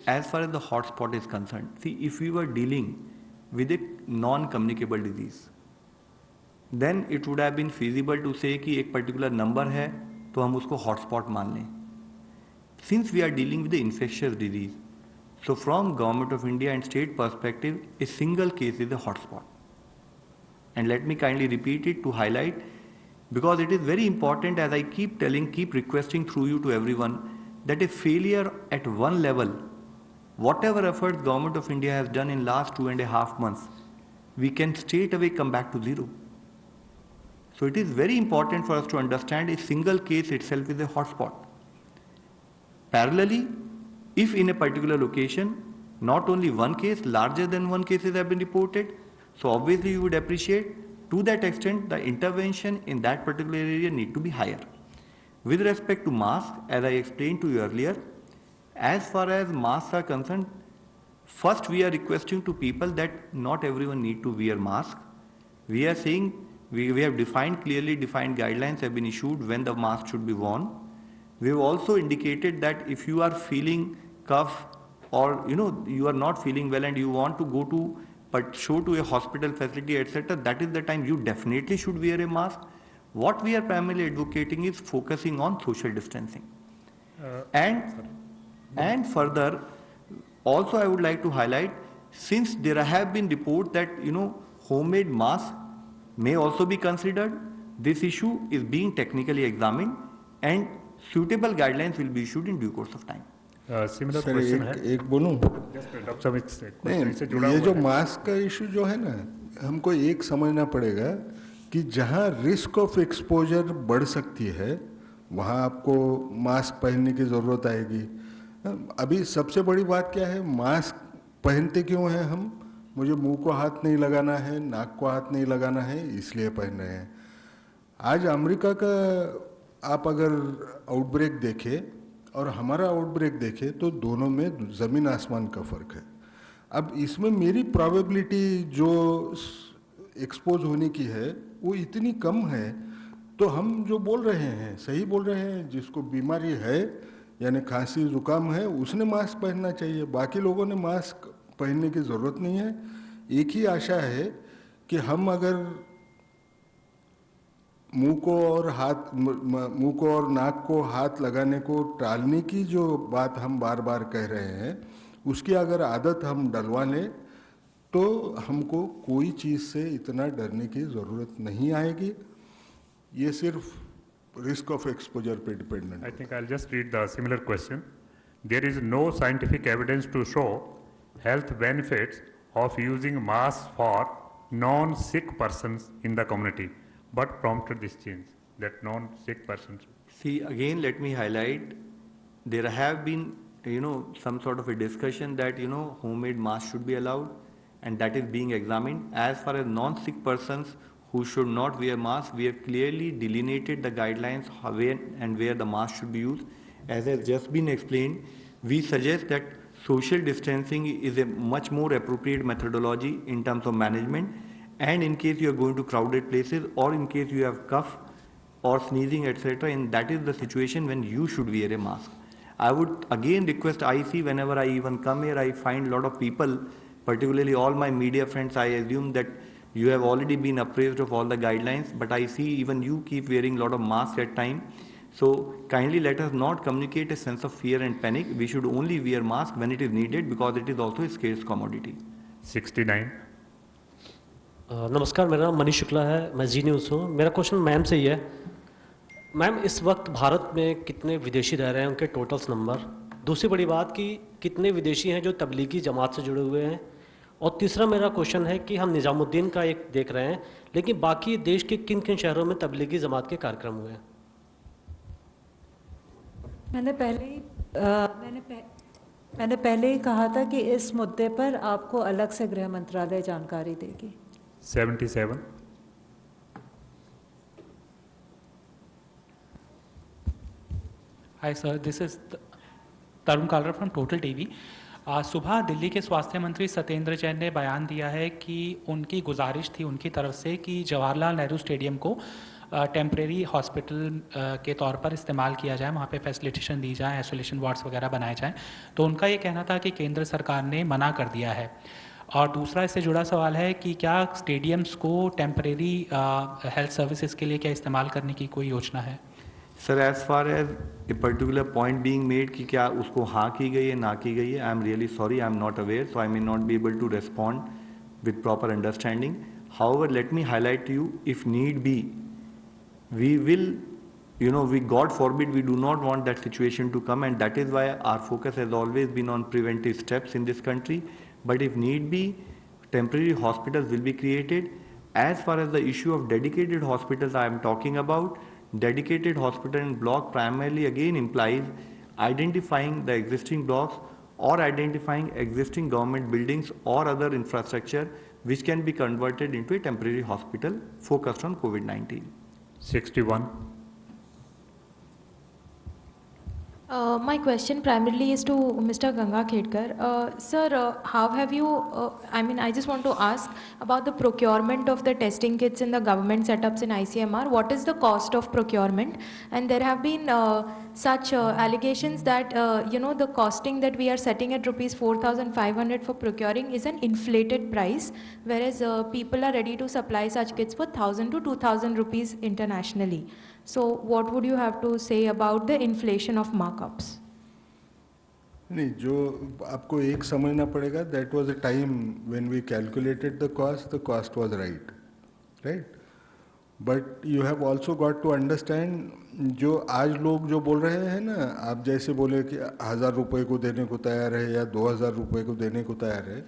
[SPEAKER 1] as far as the hot spot is concern, see if you are dealing with a non communicable disease, then it would have been feasible to say कि एक पर्टिकुलर नंबर है तो हम उसको हॉटस्पॉट मान लें. Since we are dealing with the infectious disease, so from Government of India and state perspective, a single case is a hotspot. And let me kindly repeat it to highlight, because it is very important, as I keep telling, keep requesting through you to everyone, that a failure at one level, whatever efforts Government of India has done in last 2.5 months, we can straight away come back to zero. So it is very important for us to understand a single case itself is a hotspot. Parallelly, if in a particular location, not only one case, larger than one cases have been reported, so obviously you would appreciate to that extent the intervention in that particular area need to be higher. With respect to masks, as I explained to you earlier, as far as masks are concerned, first we are requesting to people that not everyone need to wear mask. We are saying we have clearly defined guidelines have been issued when the mask should be worn. We have also indicated that if you are feeling cough or you are not feeling well and you want to go to show to a hospital facility, etc., that is the time you definitely should wear a mask. What we are primarily advocating is focusing on social distancing. And further, also I would like to highlight, since there have been reports that homemade masks may also be considered, this issue is being technically examined and suitable guidelines will be issued in due course of time.
[SPEAKER 2] Similar question है.
[SPEAKER 4] एक बोलूं?
[SPEAKER 2] नहीं,
[SPEAKER 4] ये जो mask का issue जो है ना, हमको एक समझना पड़ेगा कि जहाँ रिस्क ऑफ एक्सपोजर बढ़ सकती है वहाँ आपको मास्क पहनने की ज़रूरत आएगी. अभी सबसे बड़ी बात क्या है, मास्क पहनते क्यों हैं हम? मुझे मुंह को हाथ नहीं लगाना है, नाक को हाथ नहीं लगाना है, इसलिए पहन रहे हैं. आज अमेरिका का आप अगर आउटब्रेक देखें और हमारा आउटब्रेक देखें तो दोनों में ज़मीन आसमान का फ़र्क है. अब इसमें मेरी प्रोबेबिलिटी जो एक्सपोज होने की है वो इतनी कम है, तो हम जो बोल रहे हैं सही बोल रहे हैं. जिसको बीमारी है यानी खांसी जुकाम है उसने मास्क पहनना चाहिए, बाकी लोगों ने मास्क पहनने की ज़रूरत नहीं है. एक ही आशा है कि हम अगर मुंह को और नाक को हाथ लगाने को टालने की जो बात हम बार बार कह रहे हैं, उसकी अगर आदत हम डलवा लें तो हमको कोई चीज़ से इतना डरने की ज़रूरत नहीं आएगी. ये सिर्फ रिस्क ऑफ एक्सपोजर पे dependent.
[SPEAKER 2] I think I'll just read the similar question. There is no scientific evidence to show health benefits of using masks for non-sick persons in the community. What prompted this change, that non-sick persons?
[SPEAKER 1] See, again, let me highlight, there have been, some sort of a discussion that, homemade masks should be allowed, and that is being examined. As far as non-sick persons who should not wear masks, we have clearly delineated the guidelines where the mask should be used. As has just been explained, we suggest that social distancing is a much more appropriate methodology in terms of management. And in case you are going to crowded places, or in case you have cough or sneezing, etc., and that is the situation when you should wear a mask. I would again request, I see whenever I even come here, I find a lot of people, particularly all my media friends, I assume that you have already been appraised of all the guidelines, but I see even you keep wearing a lot of masks at time. So kindly let us not communicate a sense of fear and panic. We should only wear mask when it is needed because it is also a scarce commodity.
[SPEAKER 2] 69.
[SPEAKER 19] नमस्कार, मेरा नाम मनीष शुक्ला है, मैं जी news हूँ। मेरा question ma'am से ही है। Ma'am, इस वक्त भारत में कितने विदेशी रह रहे हैं, उनके टोटल्स नंबर। दूसरी बड़ी बात कि कितने विदेशी हैं जो तबलीगी जमात से जुड़े हुए हैं। और तीसरा मेरा क्वेश्चन है कि हम निज़ामुद्दीन का एक देख रहे हैं, लेकिन बाकी देश के किन किन शहरों में तबलीगी जमात के कार्यक्रम हुए हैं।
[SPEAKER 3] मैंने पहले ही कहा था कि इस मुद्दे पर आपको अलग से गृह मंत्रालय जानकारी देगी।
[SPEAKER 2] 77.
[SPEAKER 20] Hi sir, this is Tarun Kalra from Total TV. सुबह दिल्ली के स्वास्थ्य मंत्री सत्येंद्र जैन ने बयान दिया है कि उनकी गुजारिश थी उनकी तरफ से कि जवाहरलाल नेहरू स्टेडियम को टेम्परेरी हॉस्पिटल के तौर पर इस्तेमाल किया जाए, वहाँ पे फैसिलिटेशन दी जाए, आइसोलेशन वार्ड्स वगैरह बनाए जाएं। तो उनका ये कहना था कि केंद्र सरकार ने मना कर दिया है। और दूसरा इससे जुड़ा सवाल है कि क्या स्टेडियम्स को टेम्परेरी हेल्थ सर्विसेज के लिए क्या इस्तेमाल करने की कोई योजना है?
[SPEAKER 1] Sir, as far as a particular point being made कि क्या उसको हाँ की गई है ना की गई है, I am really sorry, I am not aware, so I may not be able to respond with proper understanding. However, let me highlight to you, if need be we will, we God forbid, we do not want that situation to come, and that is why our focus has always been on preventive steps in this country. But if need be, temporary hospitals will be created. As far as the issue of dedicated hospitals I am talking about, dedicated hospital and block primarily again implies identifying the existing blocks or identifying existing government buildings or other infrastructure which can be converted into a temporary hospital focused on COVID-19.
[SPEAKER 2] 61.
[SPEAKER 21] My question primarily is to Mr. Ganga Khedkar. Sir, how have you, I just want to ask about the procurement of the testing kits in the government setups in ICMR. What is the cost of procurement? And there have been such allegations that, the costing that we are setting at rupees 4,500 for procuring is an inflated price, whereas people are ready to supply such kits for 1,000 to 2,000 rupees internationally. So what would you have to say about the inflation of markups?
[SPEAKER 4] नहीं, जो आपको एक समझना पड़ेगा, that was a time when we calculated the cost was right? But you have also got to understand, जो आज लोग जो बोल रहे हैं ना, आप जैसे बोले कि 1,000 रुपये को देने को तैयार है या 2,000 रुपये को देने को तैयार है,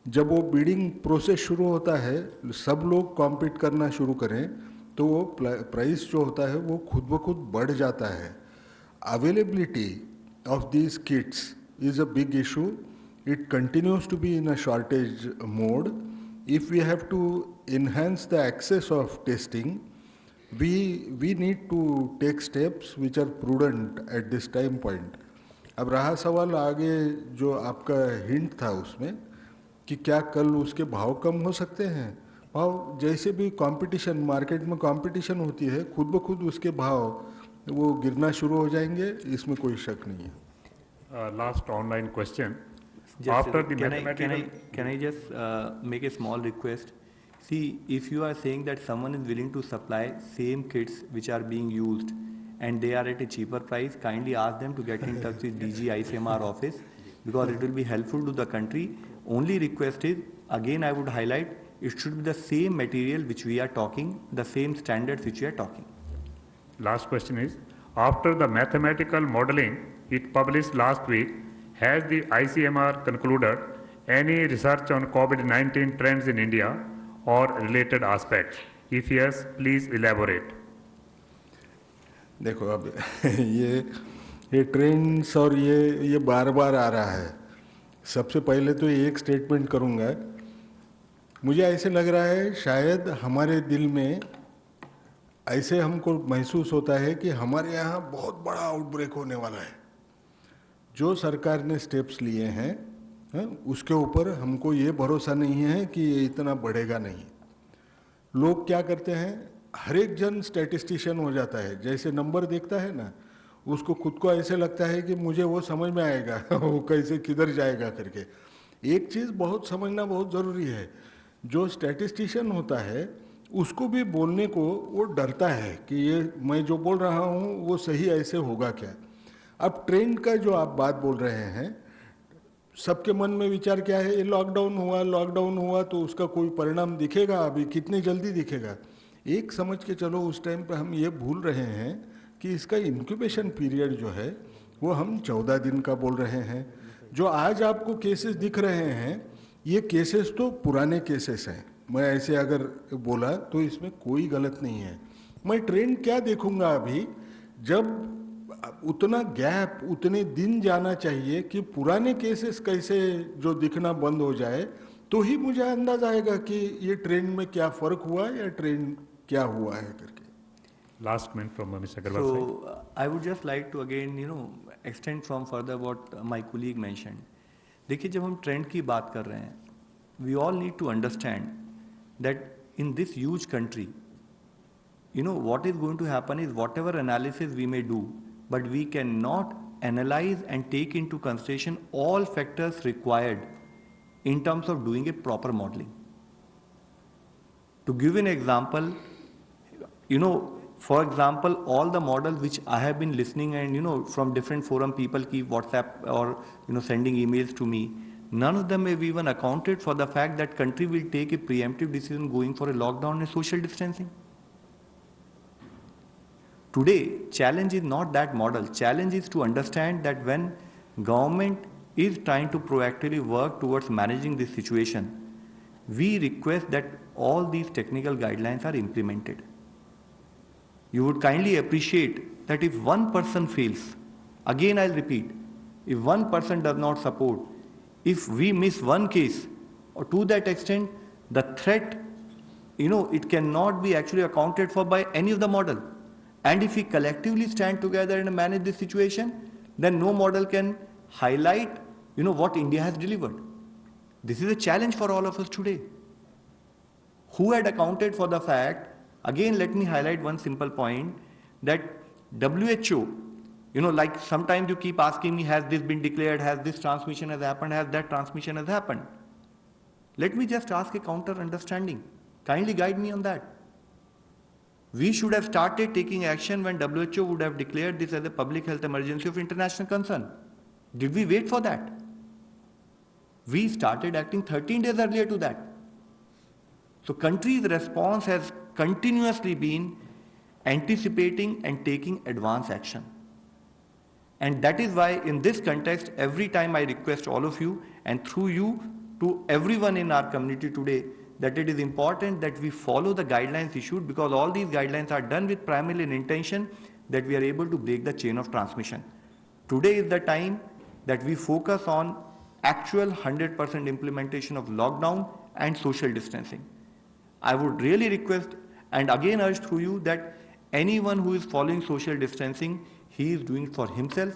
[SPEAKER 4] जब वो बिडिंग प्रोसेस शुरू होता है, सब लोग कॉम्पीट करना शुरू करें, तो वो प्राइस जो होता है वो खुद ब खुद बढ़ जाता है। Availability of these kits is a big issue. It continues to be in a shortage mode. If we have to enhance the access of testing, we need to take steps which are prudent at this time point. अब रहा सवाल आगे जो आपका hint था उसमें कि क्या कल उसके भाव कम हो सकते हैं। भाव जैसे भी कंपटीशन, मार्केट में कंपटीशन होती है, खुद ब खुद उसके भाव वो गिरना शुरू हो जाएंगे, इसमें कोई शक नहीं है।
[SPEAKER 2] Last online question.
[SPEAKER 1] After the can I just make a small request? See, if you are saying that someone is willing to supply same kits which are being used and they are at a cheaper price, kindly ask them to get in touch with DG ICMR office because it will be helpful to the country. Only request is, again I would highlight, it should be the same material which we are talking, the same standards which we are talking.
[SPEAKER 2] Last question is, after the mathematical modeling it published last week, has the ICMR concluded any research on COVID-19 trends in India or related aspects? If yes, please elaborate.
[SPEAKER 4] देखो अब ये trends और ये बार बार आ रहा है। सबसे पहले तो एक स्टेटमेंट करूँगा, मुझे ऐसे लग रहा है शायद हमारे दिल में ऐसे हमको महसूस होता है कि हमारे यहाँ बहुत बड़ा आउटब्रेक होने वाला है। जो सरकार ने स्टेप्स लिए हैं उसके ऊपर हमको ये भरोसा नहीं है कि ये इतना बढ़ेगा नहीं। लोग क्या करते हैं, हर एक जन स्टैटिस्टिशियन हो जाता है, जैसे नंबर देखता है ना, उसको खुद को ऐसे लगता है कि मुझे वो समझ में आएगा वो कैसे किधर जाएगा करके। एक चीज़ बहुत समझना बहुत ज़रूरी है, जो स्टैटिस्टिशियन होता है उसको भी बोलने को वो डरता है कि ये मैं जो बोल रहा हूँ वो सही ऐसे होगा क्या। अब ट्रेंड का जो आप बात बोल रहे हैं, सबके मन में विचार क्या है, ये लॉकडाउन हुआ तो उसका कोई परिणाम दिखेगा, अभी कितने जल्दी दिखेगा। एक समझ के चलो उस टाइम पे हम ये भूल रहे हैं कि इसका इंक्यूबेशन पीरियड जो है वो हम 14 दिन का बोल रहे हैं। जो आज आपको केसेस दिख रहे हैं ये केसेस तो पुराने केसेस हैं। मैं ऐसे अगर बोला तो इसमें कोई गलत नहीं है। मैं ट्रेंड क्या देखूंगा अभी, जब उतना गैप उतने दिन जाना चाहिए कि पुराने केसेस कैसे जो दिखना बंद हो जाए, तो ही मुझे अंदाज आएगा कि ये ट्रेंड में क्या फर्क हुआ या ट्रेंड क्या हुआ है करके।
[SPEAKER 2] Last comment from Mr. Agarwal.
[SPEAKER 1] So I would just like to again extend from further what my colleague mentioned. देखिए, जब हम ट्रेंड की बात कर रहे हैं, we all need to understand that in this huge country, what is going to happen is whatever analysis we may do, but we cannot analyze and take into consideration all factors required in terms of doing a proper modeling. To give an example, for example, all the models which I have been listening and from different forum people keep WhatsApp or sending emails to me, none of them have even accounted for the fact that country will take a preemptive decision going for a lockdown and social distancing. Today, challenge is not that model. Challenge is to understand that when government is trying to proactively work towards managing this situation, we request that all these technical guidelines are implemented. You would kindly appreciate that if one person fails, again I'll repeat, if one person does not support, if we miss one case, or to that extent, the threat, it cannot be actually accounted for by any of the model. And if we collectively stand together and manage this situation, then no model can highlight, what India has delivered. This is a challenge for all of us today. Who had accounted for the fact, again let me highlight one simple point, that WHO, like sometimes you keep asking me, has this been declared, has this transmission has happened, has that transmission has happened. Let me just ask a counter understanding. Kindly guide me on that. We should have started taking action when WHO would have declared this as a public health emergency of international concern. Did we wait for that? We started acting 13 days earlier to that. So country's response has continuously been anticipating and taking advance action. And that is why in this context, every time I request all of you and through you to everyone in our community today, that it is important that we follow the guidelines issued, because all these guidelines are done with primarily an intention that we are able to break the chain of transmission. Today is the time that we focus on actual 100% implementation of lockdown and social distancing. I would really request and again urge through you that anyone who is following social distancing, he is doing it for himself,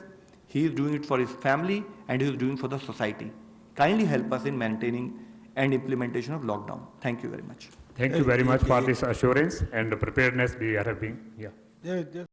[SPEAKER 1] he is doing it for his family, and he is doing it for the society. Kindly help us in maintaining and implementation of lockdown. Thank you very much.
[SPEAKER 2] Thank you very much for this assurance and preparedness we are having. Yeah.